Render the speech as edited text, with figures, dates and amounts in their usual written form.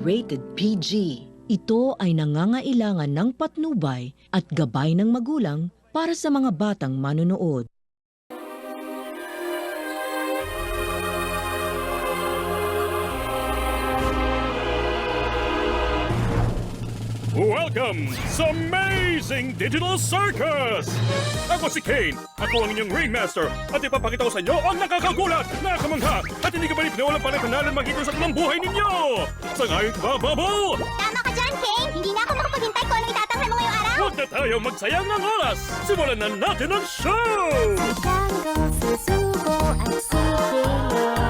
Rated PG. Ito ay nangangailangan ng patnubay at gabay ng magulang para sa mga batang manonood. Welcome sa Amazing Digital Circus! Ako si Kane, ako ang inyong ringmaster at ipapakita ko sa inyo ang nakakagulat, nakamangha at hindi ka ba walang panatanalan magitan sa tulang buhay ninyo! Sangayon ka ba, Bubble? Tama ka dyan, Kane! Hindi na ako makapaghintay kung anong itatanghal mo ngayong araw! Huwag na tayo magsayang ng oras! Simulan na natin ang show! Si Tango, susuko at si Kilo.